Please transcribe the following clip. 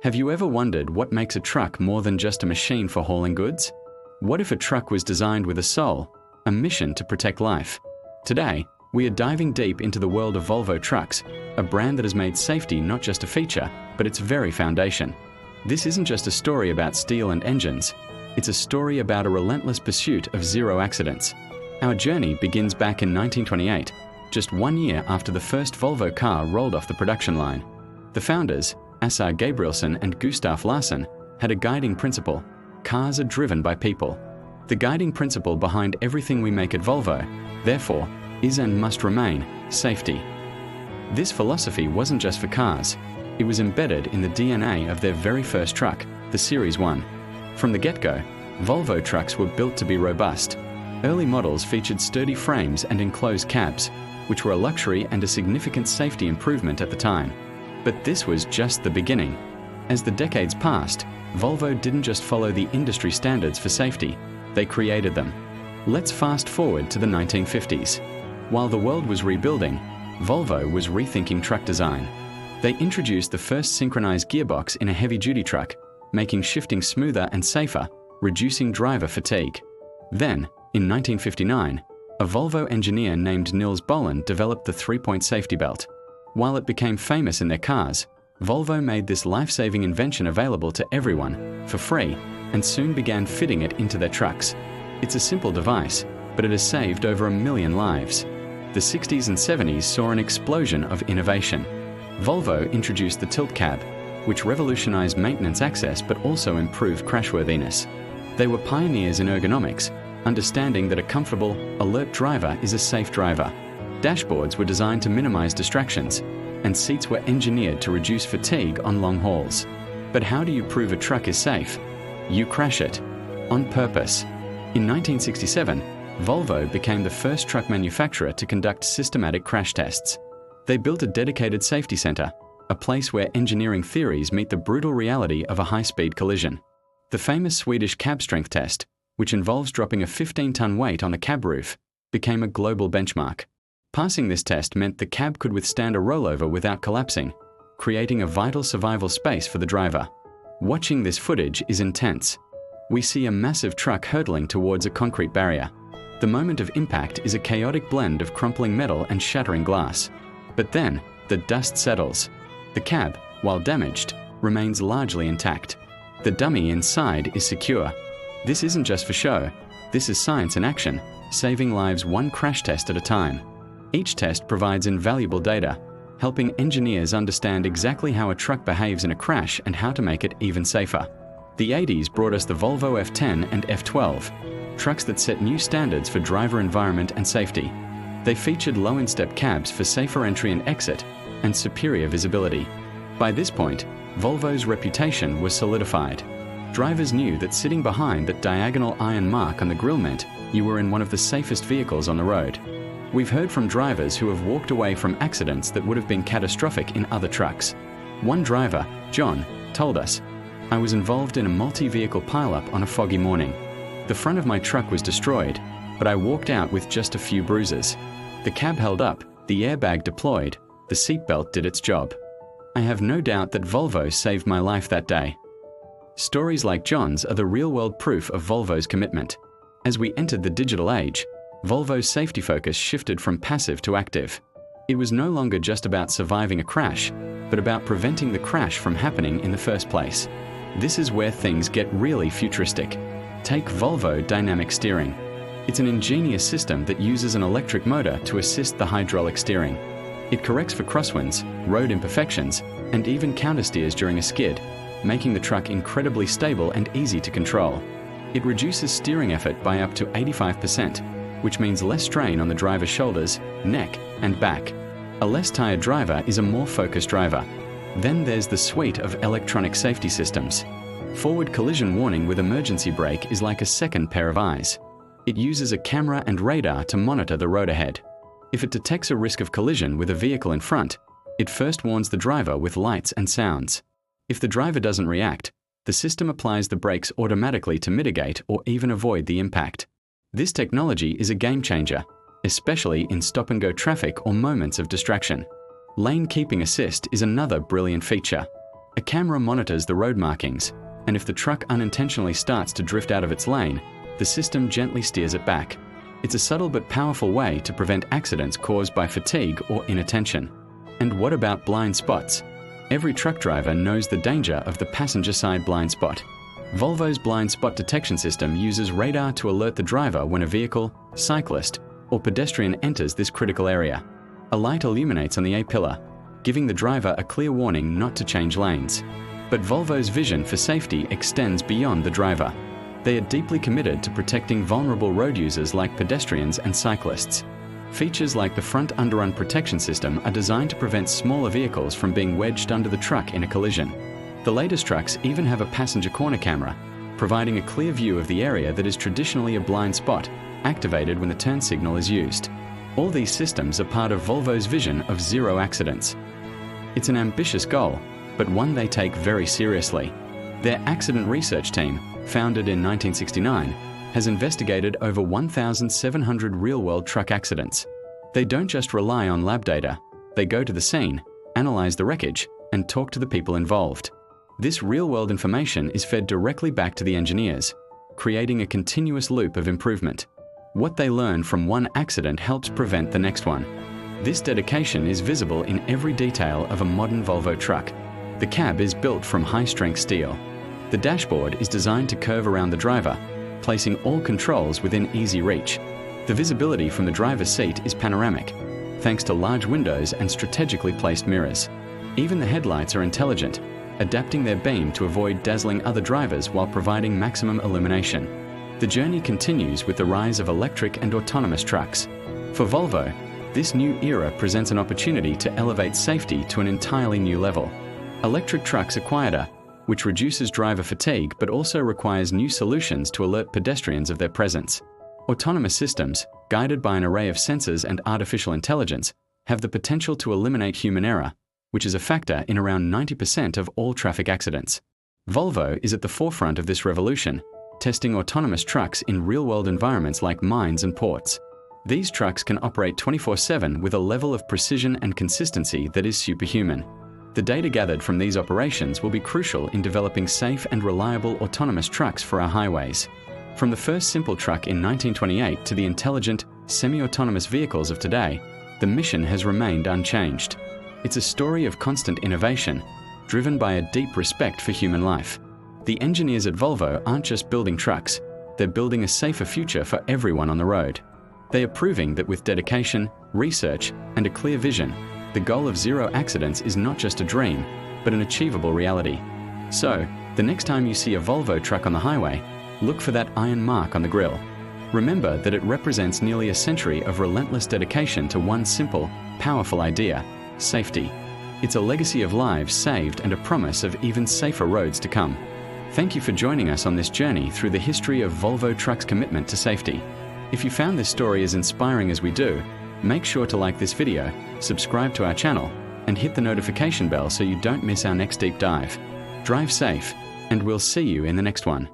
Have you ever wondered what makes a truck more than just a machine for hauling goods? What if a truck was designed with a soul, a mission to protect life? Today, we are diving deep into the world of Volvo Trucks, a brand that has made safety not just a feature, but its very foundation. This isn't just a story about steel and engines. It's a story about a relentless pursuit of zero accidents. Our journey begins back in 1928, just 1 year after the first Volvo car rolled off the production line. The founders, Assar Gabrielsen and Gustaf Larsen, had a guiding principle: cars are driven by people. The guiding principle behind everything we make at Volvo, therefore, is and must remain safety. This philosophy wasn't just for cars. It was embedded in the DNA of their very first truck, the Series 1. From the get-go, Volvo trucks were built to be robust. Early models featured sturdy frames and enclosed cabs, which were a luxury and a significant safety improvement at the time. But this was just the beginning. As the decades passed, Volvo didn't just follow the industry standards for safety, they created them. Let's fast forward to the 1950s. While the world was rebuilding, Volvo was rethinking truck design. They introduced the first synchronized gearbox in a heavy-duty truck, making shifting smoother and safer, reducing driver fatigue. Then, in 1959, a Volvo engineer named Nils Bohlin developed the three-point safety belt. While it became famous in their cars, Volvo made this life-saving invention available to everyone, for free, and soon began fitting it into their trucks. It's a simple device, but it has saved over 1 million lives. The 60s and 70s saw an explosion of innovation. Volvo introduced the tilt cab, which revolutionized maintenance access but also improved crashworthiness. They were pioneers in ergonomics, understanding that a comfortable, alert driver is a safe driver. Dashboards were designed to minimize distractions, and seats were engineered to reduce fatigue on long hauls. But how do you prove a truck is safe? You crash it. On purpose. In 1967, Volvo became the first truck manufacturer to conduct systematic crash tests. They built a dedicated safety center, a place where engineering theories meet the brutal reality of a high-speed collision. The famous Swedish cab strength test, which involves dropping a 15-ton weight on the cab roof, became a global benchmark. Passing this test meant the cab could withstand a rollover without collapsing, creating a vital survival space for the driver. Watching this footage is intense. We see a massive truck hurtling towards a concrete barrier. The moment of impact is a chaotic blend of crumpling metal and shattering glass. But then, the dust settles. The cab, while damaged, remains largely intact. The dummy inside is secure. This isn't just for show. This is science in action, saving lives one crash test at a time. Each test provides invaluable data, helping engineers understand exactly how a truck behaves in a crash and how to make it even safer. The 80s brought us the Volvo F10 and F12, trucks that set new standards for driver environment and safety. They featured low-instep cabs for safer entry and exit, and superior visibility. By this point, Volvo's reputation was solidified. Drivers knew that sitting behind that diagonal iron mark on the grille meant you were in one of the safest vehicles on the road. We've heard from drivers who have walked away from accidents that would have been catastrophic in other trucks. One driver, John, told us, "I was involved in a multi-vehicle pileup on a foggy morning. The front of my truck was destroyed, but I walked out with just a few bruises. The cab held up, the airbag deployed, the seatbelt did its job. I have no doubt that Volvo saved my life that day." Stories like John's are the real-world proof of Volvo's commitment. As we entered the digital age, Volvo's safety focus shifted from passive to active. It was no longer just about surviving a crash, but about preventing the crash from happening in the first place. This is where things get really futuristic. Take Volvo Dynamic Steering. It's an ingenious system that uses an electric motor to assist the hydraulic steering. It corrects for crosswinds, road imperfections, and even countersteers during a skid, making the truck incredibly stable and easy to control. It reduces steering effort by up to 85%, which means less strain on the driver's shoulders, neck, and back. A less tired driver is a more focused driver. Then there's the suite of electronic safety systems. Forward collision warning with emergency brake is like a second pair of eyes. It uses a camera and radar to monitor the road ahead. If it detects a risk of collision with a vehicle in front, it first warns the driver with lights and sounds. If the driver doesn't react, the system applies the brakes automatically to mitigate or even avoid the impact. This technology is a game changer, especially in stop-and-go traffic or moments of distraction. Lane keeping assist is another brilliant feature. A camera monitors the road markings, and if the truck unintentionally starts to drift out of its lane, the system gently steers it back. It's a subtle but powerful way to prevent accidents caused by fatigue or inattention. And what about blind spots? Every truck driver knows the danger of the passenger side blind spot. Volvo's blind spot detection system uses radar to alert the driver when a vehicle, cyclist, or pedestrian enters this critical area. A light illuminates on the A-pillar, giving the driver a clear warning not to change lanes. But Volvo's vision for safety extends beyond the driver. They are deeply committed to protecting vulnerable road users like pedestrians and cyclists. Features like the front underrun protection system are designed to prevent smaller vehicles from being wedged under the truck in a collision. The latest trucks even have a passenger corner camera, providing a clear view of the area that is traditionally a blind spot, activated when the turn signal is used. All these systems are part of Volvo's vision of zero accidents. It's an ambitious goal, but one they take very seriously. Their accident research team, founded in 1969, has investigated over 1,700 real-world truck accidents. They don't just rely on lab data. They go to the scene, analyze the wreckage, and talk to the people involved. This real-world information is fed directly back to the engineers, creating a continuous loop of improvement. What they learn from one accident helps prevent the next one. This dedication is visible in every detail of a modern Volvo truck. The cab is built from high-strength steel. The dashboard is designed to curve around the driver, placing all controls within easy reach. The visibility from the driver's seat is panoramic, thanks to large windows and strategically placed mirrors. Even the headlights are intelligent, adapting their beam to avoid dazzling other drivers while providing maximum illumination. The journey continues with the rise of electric and autonomous trucks. For Volvo, this new era presents an opportunity to elevate safety to an entirely new level. Electric trucks are quieter, which reduces driver fatigue but also requires new solutions to alert pedestrians of their presence. Autonomous systems, guided by an array of sensors and artificial intelligence, have the potential to eliminate human error, which is a factor in around 90% of all traffic accidents. Volvo is at the forefront of this revolution, testing autonomous trucks in real-world environments like mines and ports. These trucks can operate 24/7 with a level of precision and consistency that is superhuman. The data gathered from these operations will be crucial in developing safe and reliable autonomous trucks for our highways. From the first simple truck in 1928 to the intelligent, semi-autonomous vehicles of today, the mission has remained unchanged. It's a story of constant innovation, driven by a deep respect for human life. The engineers at Volvo aren't just building trucks, they're building a safer future for everyone on the road. They are proving that with dedication, research, and a clear vision, the goal of zero accidents is not just a dream, but an achievable reality. So, the next time you see a Volvo truck on the highway, look for that iron mark on the grille. Remember that it represents nearly a century of relentless dedication to one simple, powerful idea: safety. It's a legacy of lives saved and a promise of even safer roads to come. Thank you for joining us on this journey through the history of Volvo Trucks' commitment to safety. If you found this story as inspiring as we do, make sure to like this video, subscribe to our channel, and hit the notification bell so you don't miss our next deep dive. Drive safe, and we'll see you in the next one.